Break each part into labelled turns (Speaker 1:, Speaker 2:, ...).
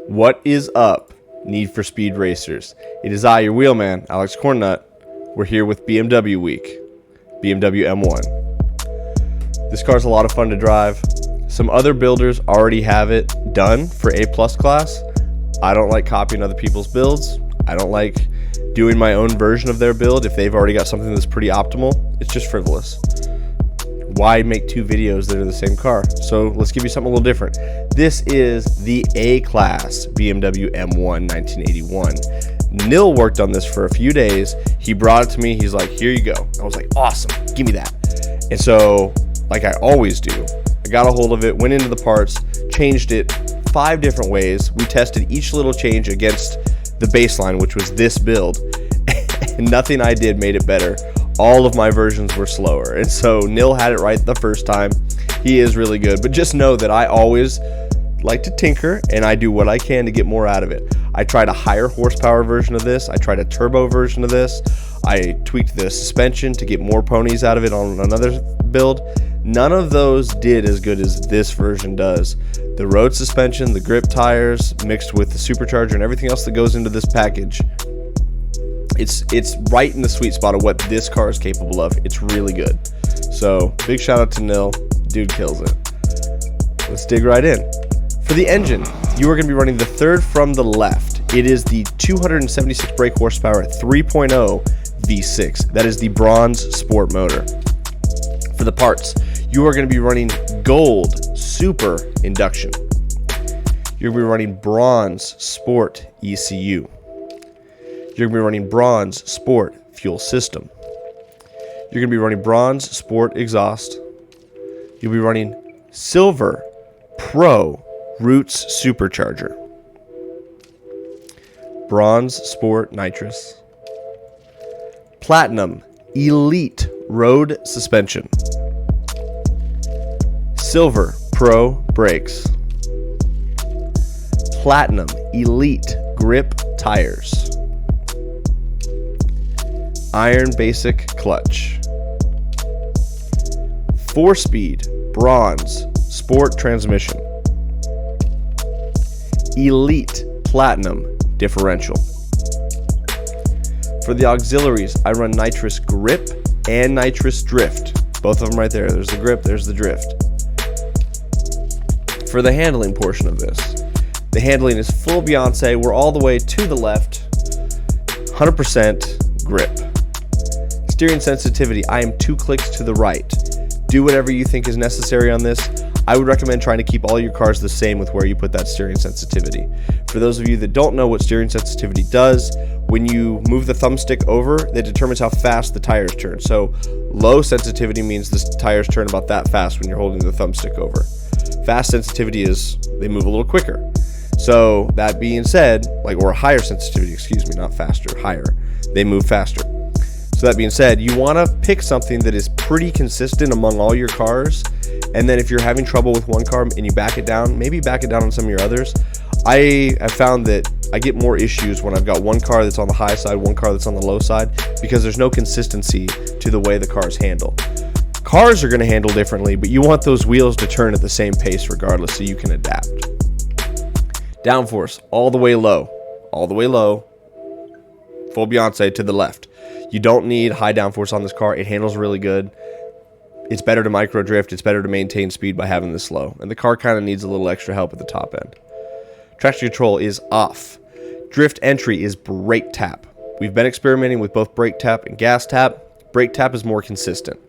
Speaker 1: What is up, Need for Speed racers? It is I, your wheelman, Alex Cornnut. We're here with BMW Week, BMW M1. This car's a lot of fun to drive. Some other builders already have it done for A+ class. I don't like copying other people's builds. I don't like doing my own version of their build if they've already got something that's pretty optimal. It's just frivolous. Why make two videos that are the same car? So let's give you something a little different. This is the A-Class BMW M1 1981. Nil worked on this for a few days. He brought it to me. He's like, here you go. I was like, awesome, give me that. And so, like I always do, I got a hold of it, went into the parts, changed it 5 different ways. We tested each little change against the baseline, which was this build, and nothing I did made it better. All of my versions were slower, and so Nil had it right the first time. He is really good, but just know that I always like to tinker, and I do what I can to get more out of it. I tried a higher horsepower version of this. I tried a turbo version of this. I tweaked the suspension to get more ponies out of it on another build. None of those did as good as this version does. The road suspension, the grip tires, mixed with the supercharger and everything else that goes into this package, it's right in the sweet spot of what this car is capable of. It's really good. So big shout out to Nil. Dude kills it. Let's dig right in. For the engine, you are going to be running the third from the left. It is the 276 brake horsepower 3.0 V6. That is the bronze sport motor. For the parts, you are going to be running gold super induction. You're going to be running bronze sport ECU. You're going to be running bronze sport fuel system. You're going to be running bronze sport exhaust. You'll be running silver pro roots supercharger. Bronze sport nitrous. Platinum elite road suspension. Silver pro brakes. Platinum elite grip tires. Iron basic clutch. 4-speed bronze sport transmission. Elite platinum differential. For the auxiliaries, I run nitrous grip and nitrous drift. Both of them right there. There's the grip, there's the drift. For the handling portion of this, the handling is full Beyonce. We're all the way to the left, 100% grip. Steering sensitivity, I am 2 clicks to the right. Do whatever you think is necessary on this. I would recommend trying to keep all your cars the same with where you put that steering sensitivity. For those of you that don't know what steering sensitivity does, when you move the thumbstick over, that determines how fast the tires turn. So low sensitivity means the tires turn about that fast when you're holding the thumbstick over. Fast sensitivity is they move a little quicker. So that being said, or higher sensitivity, excuse me, not faster, higher, they move faster. So that being said, you want to pick something that is pretty consistent among all your cars. And then if you're having trouble with one car and you back it down, maybe back it down on some of your others. I have found that I get more issues when I've got one car that's on the high side, one car that's on the low side, because there's no consistency to the way the cars handle. Cars are going to handle differently, but you want those wheels to turn at the same pace regardless, so you can adapt. Downforce, all the way low, full Beyonce to the left. You don't need high downforce on this car. It handles really good. It's better to micro drift. It's better to maintain speed by having this low. And the car kind of needs a little extra help at the top end. Traction control is off. Drift entry is brake tap. We've been experimenting with both brake tap and gas tap. Brake tap is more consistent.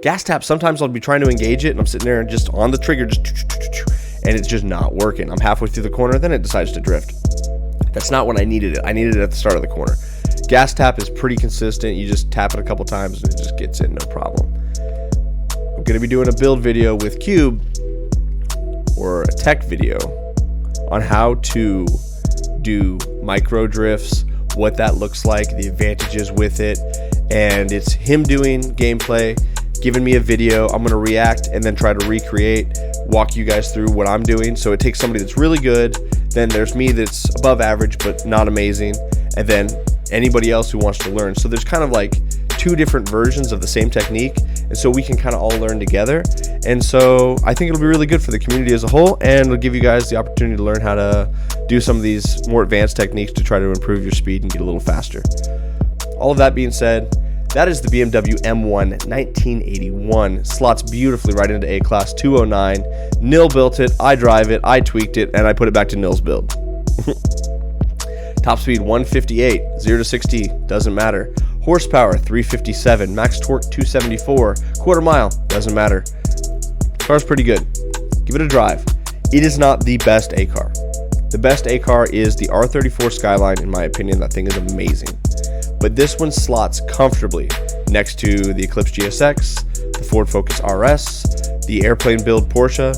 Speaker 1: Gas tap, sometimes I'll be trying to engage it and I'm sitting there and just on the trigger, and it's just not working. I'm halfway through the corner, then it decides to drift. That's not when I needed it. I needed it at the start of the corner. Gas tap is pretty consistent. You just tap it a couple times and it just gets in, no problem. I'm going to be doing a build video with Cube, or a tech video, on how to do micro drifts, what that looks like, the advantages with it, and it's him doing gameplay, giving me a video. I'm going to react and then try to recreate, walk you guys through what I'm doing. So it takes somebody that's really good, then there's me that's above average but not amazing, and then anybody else who wants to learn. So there's kind of like 2 different versions of the same technique, and so we can kind of all learn together. And so I think it'll be really good for the community as a whole, and it'll give you guys the opportunity to learn how to do some of these more advanced techniques to try to improve your speed and get a little faster. All of that being said, that is the BMW M1 1981. Slots beautifully right into A-Class 209. Nil built it, I drive it, I tweaked it, and I put it back to Nil's build. Top speed 158, 0 to 60, doesn't matter. Horsepower 357, max torque 274, quarter mile, doesn't matter. Car's pretty good. Give it a drive. It is not the best A car. The best A car is the R34 Skyline, in my opinion. That thing is amazing. But this one slots comfortably next to the Eclipse GSX, the Ford Focus RS, the airplane build Porsche.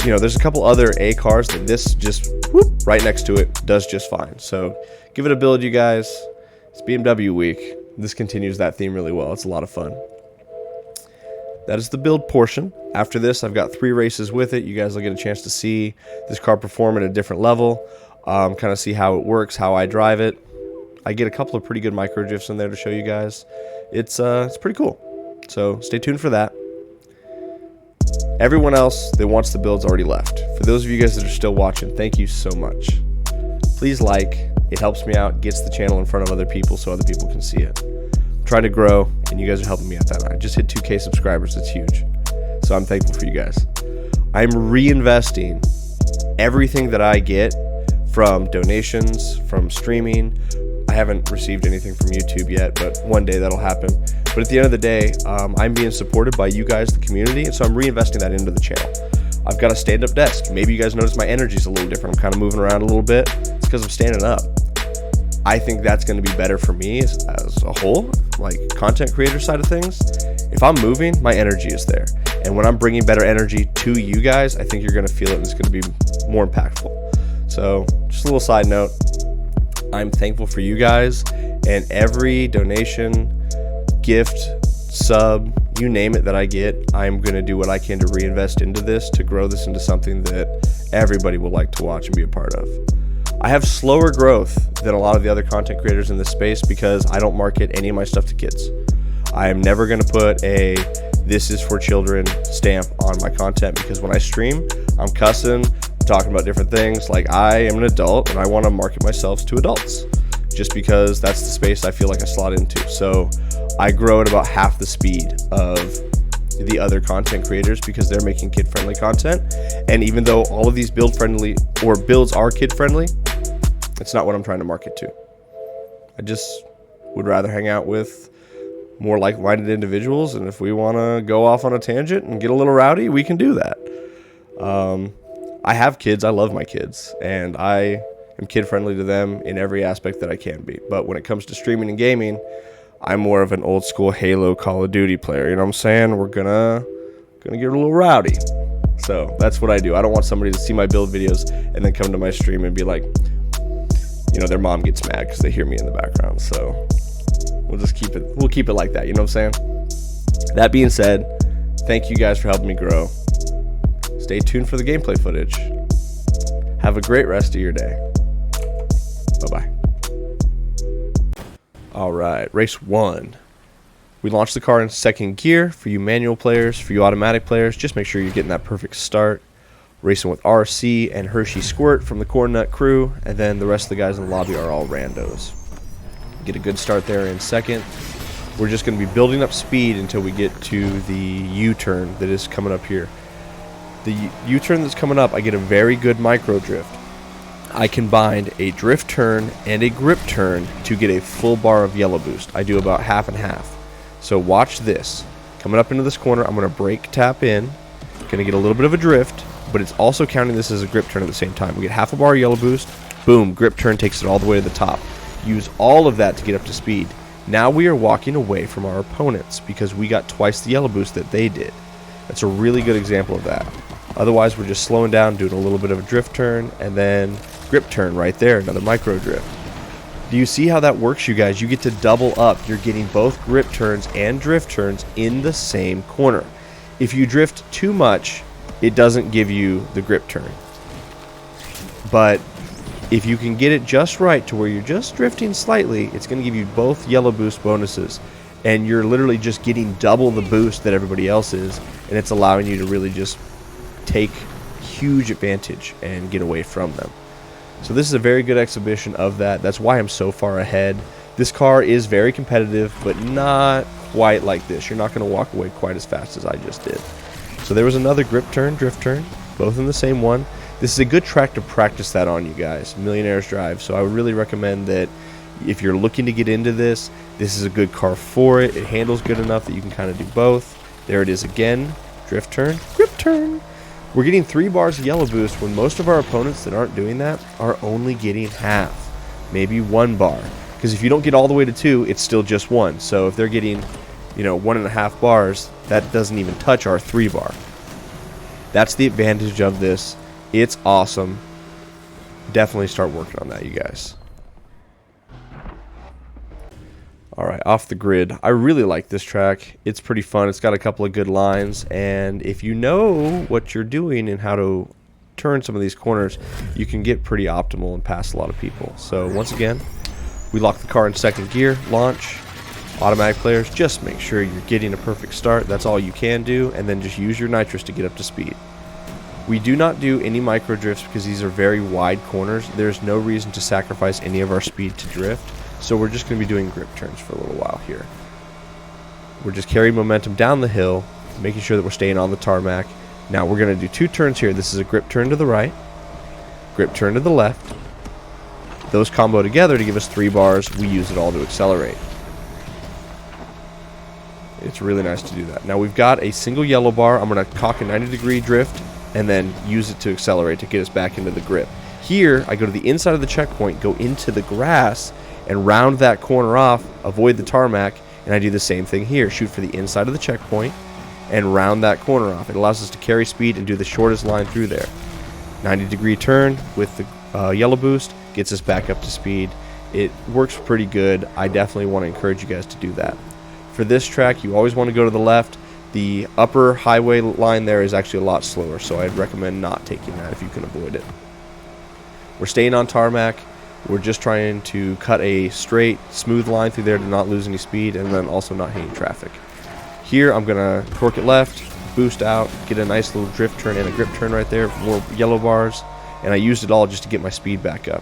Speaker 1: You know, there's a couple other A cars that this just whoop, right next to it does just fine. So give it a build, you guys. It's BMW week. This continues that theme really well. It's a lot of fun. That is the build portion. After this, I've got 3 races with it. You guys will get a chance to see this car perform at a different level, kind of see how it works, how I drive it. I get a couple of pretty good micro drifts in there to show you guys. It's pretty cool. So stay tuned for that. Everyone else that wants the builds already left. For those of you guys that are still watching, thank you so much. Please like. It helps me out, gets the channel in front of other people so other people can see it. I'm trying to grow, and you guys are helping me at that. I just hit 2K subscribers. It's huge. So I'm thankful for you guys. I'm reinvesting everything that I get from donations, from streaming. I haven't received anything from YouTube yet, but one day that'll happen. But at the end of the day, I'm being supported by you guys, the community, and so I'm reinvesting that into the channel. I've got a stand-up desk. Maybe you guys notice my energy's a little different. I'm kind of moving around a little bit. It's because I'm standing up. I think that's going to be better for me as a whole, like content creator side of things. If I'm moving, my energy is there. And when I'm bringing better energy to you guys, I think you're going to feel it and it's going to be more impactful. So just a little side note. I'm thankful for you guys, and every donation, gift, sub, you name it that I get, I'm going to do what I can to reinvest into this, to grow this into something that everybody will like to watch and be a part of. I have slower growth than a lot of the other content creators in this space because I don't market any of my stuff to kids. I am never going to put a "this is for children" stamp on my content, because when I stream, I'm cussing, talking about different things. Like, I am an adult and I want to market myself to adults just because that's the space I feel like I slot into. So I grow at about half the speed of the other content creators because they're making kid-friendly content. And even though all of these build-friendly or builds are kid-friendly, it's not what I'm trying to market to. I just would rather hang out with more like-minded individuals, and if we want to go off on a tangent and get a little rowdy, we can do that. I have kids. I love my kids, and I am kid-friendly to them in every aspect that I can be. But when it comes to streaming and gaming, I'm more of an old-school Halo Call of Duty player. You know what I'm saying? We're gonna get a little rowdy. So that's what I do. I don't want somebody to see my build videos and then come to my stream and be like, you know, their mom gets mad because they hear me in the background. So we'll keep it like that. You know what I'm saying? That being said, thank you guys for helping me grow. Stay tuned for the gameplay footage. Have a great rest of your day. Bye-bye. All right, race 1. We launched the car in second gear. For you manual players, for you automatic players, just make sure you're getting that perfect start. Racing with RC and Hershey Squirt from the Cornnut crew, and then the rest of the guys in the lobby are all randos. Get a good start there in second. We're just going to be building up speed until we get to the U-turn that is coming up here. The U-turn that's coming up, I get a very good micro drift. I combined a drift turn and a grip turn to get a full bar of yellow boost. I do about half and half. So watch this. Coming up into this corner, I'm going to brake tap in. Going to get a little bit of a drift, but it's also counting this as a grip turn at the same time. We get half a bar of yellow boost. Boom, grip turn takes it all the way to the top. Use all of that to get up to speed. Now we are walking away from our opponents because we got twice the yellow boost that they did. That's a really good example of that. Otherwise, we're just slowing down, doing a little bit of a drift turn, and then grip turn right there, another micro drift. Do you see how that works, you guys? You get to double up. You're getting both grip turns and drift turns in the same corner. If you drift too much, it doesn't give you the grip turn. But if you can get it just right to where you're just drifting slightly, it's going to give you both yellow boost bonuses. And you're literally just getting double the boost that everybody else is, and it's allowing you to really just take huge advantage and get away from them. So this is a very good exhibition of that. That's why I'm so far ahead. This car is very competitive, but not quite like this. You're not going to walk away quite as fast as I just did. So there was another grip turn, drift turn, both in the same one. This is a good track to practice that on, you guys. Millionaire's Drive. So I would really recommend that if you're looking to get into this, this is a good car for it. It handles good enough that you can kind of do both. There it is again. Drift turn, grip turn. We're getting 3 bars of yellow boost when most of our opponents that aren't doing that are only getting half, maybe 1 bar. Because if you don't get all the way to 2, it's still just 1. So if they're getting, 1.5 bars, that doesn't even touch our 3 bar. That's the advantage of this. It's awesome. Definitely start working on that, you guys. Alright, off the grid. I really like this track. It's pretty fun. It's got a couple of good lines, and if you know what you're doing and how to turn some of these corners, you can get pretty optimal and pass a lot of people. So once again, we lock the car in 2nd gear, launch, automatic players. Just make sure you're getting a perfect start. That's all you can do, and then just use your nitrous to get up to speed. We do not do any micro drifts because these are very wide corners. There's no reason to sacrifice any of our speed to drift. So we're just going to be doing grip turns for a little while here. We're just carrying momentum down the hill, making sure that we're staying on the tarmac. Now we're going to do 2 turns here. This is a grip turn to the right, grip turn to the left. Those combo together to give us 3 bars. We use it all to accelerate. It's really nice to do that. Now we've got a single yellow bar. I'm going to cock a 90-degree drift and then use it to accelerate to get us back into the grip. Here, I go to the inside of the checkpoint, go into the grass, and round that corner off, avoid the tarmac, and I do the same thing here. Shoot for the inside of the checkpoint and round that corner off. It allows us to carry speed and do the shortest line through there. 90-degree turn with the yellow boost gets us back up to speed. It works pretty good. I definitely want to encourage you guys to do that. For this track, you always want to go to the left. The upper highway line there is actually a lot slower, so I'd recommend not taking that if you can avoid it. We're staying on tarmac. We're just trying to cut a straight, smooth line through there to not lose any speed and then also not hitting traffic. Here, I'm going to torque it left, boost out, get a nice little drift turn and a grip turn right there, more yellow bars, and I used it all just to get my speed back up.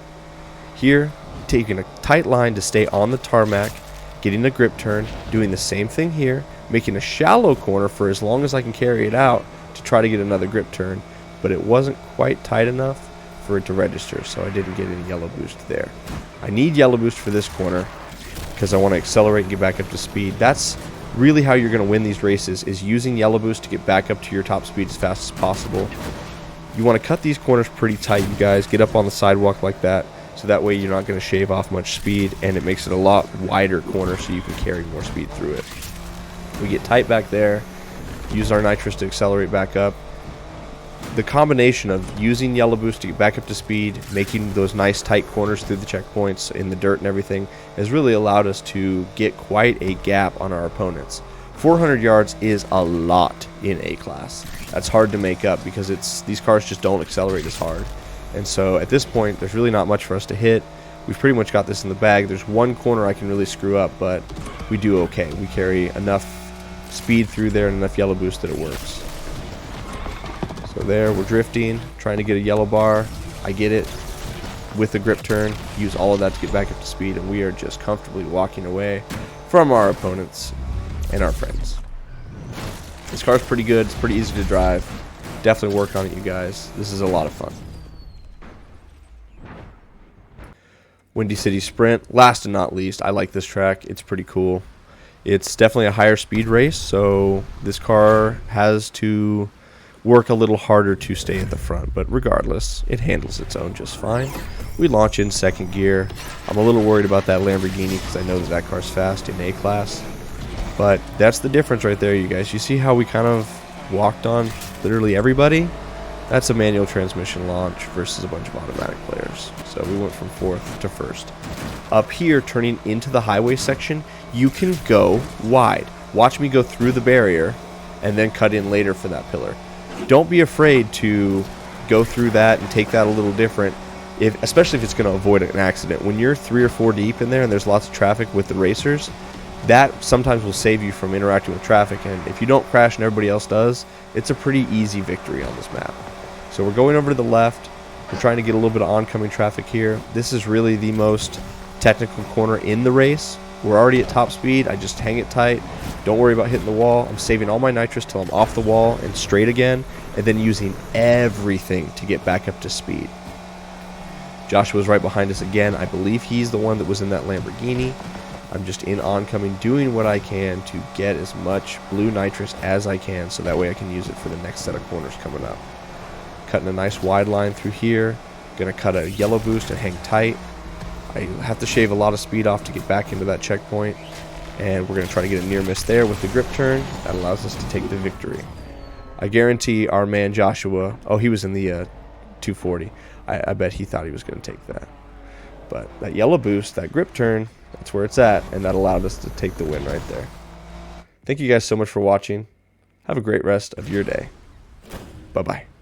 Speaker 1: Here, taking a tight line to stay on the tarmac, getting a grip turn, doing the same thing here, making a shallow corner for as long as I can carry it out to try to get another grip turn, but it wasn't quite tight enough for it to register, so I didn't get any yellow boost there. I need yellow boost for this corner because I want to accelerate and get back up to speed. That's really how you're going to win these races, is using yellow boost to get back up to your top speed as fast as possible. You want to cut these corners pretty tight, you guys. Get up on the sidewalk like that, so that way you're not going to shave off much speed, and it makes it a lot wider corner so you can carry more speed through it. We get tight back there, use our nitrous to accelerate back up. The combination of using yellow boost to get back up to speed, making those nice tight corners through the checkpoints in the dirt and everything, has really allowed us to get quite a gap on our opponents. 400 yards is a lot in A-Class. That's hard to make up because these cars just don't accelerate as hard. And so at this point, there's really not much for us to hit. We've pretty much got this in the bag. There's one corner I can really screw up, but we do okay. We carry enough speed through there and enough yellow boost that it works. So there, we're drifting, trying to get a yellow bar. I get it with the grip turn, use all of that to get back up to speed, and we are just comfortably walking away from our opponents and our friends. This car's pretty good. It's pretty easy to drive. Definitely work on it, you guys. This is a lot of fun. Windy City Sprint. Last and not least, I like this track. It's pretty cool. It's definitely a higher speed race, so this car has to work a little harder to stay at the front, but regardless, it handles its own just fine. We launch in 2nd gear. I'm a little worried about that Lamborghini because I know that car's fast in A-Class, but that's the difference right there, you guys. You see how we kind of walked on literally everybody? That's a manual transmission launch versus a bunch of automatic players. So we went from 4th to 1st. Up here, turning into the highway section, you can go wide. Watch me go through the barrier and then cut in later for that pillar. Don't be afraid to go through that and take that a little different, especially if it's going to avoid an accident. When you're 3 or 4 deep in there and there's lots of traffic with the racers, that sometimes will save you from interacting with traffic, and if you don't crash and everybody else does, it's a pretty easy victory on this map. So we're going over to the left, We're trying to get a little bit of oncoming traffic here. This is really the most technical corner in the race. We're already at top speed. I just hang it tight. Don't worry about hitting the wall. I'm saving all my nitrous till I'm off the wall and straight again, and then using everything to get back up to speed. Joshua's right behind us again. I believe he's the one that was in that Lamborghini. I'm just in oncoming, doing what I can to get as much blue nitrous as I can, so that way I can use it for the next set of corners coming up. Cutting a nice wide line through here. Gonna cut a yellow boost and hang tight. I have to shave a lot of speed off to get back into that checkpoint, and we're gonna try to get a near miss there with the grip turn. That allows us to take the victory. I guarantee our man Joshua, oh, he was in the 240. I bet he thought he was going to take that. But that yellow boost, that grip turn, that's where it's at, and that allowed us to take the win right there. Thank you guys so much for watching. Have a great rest of your day. Bye-bye.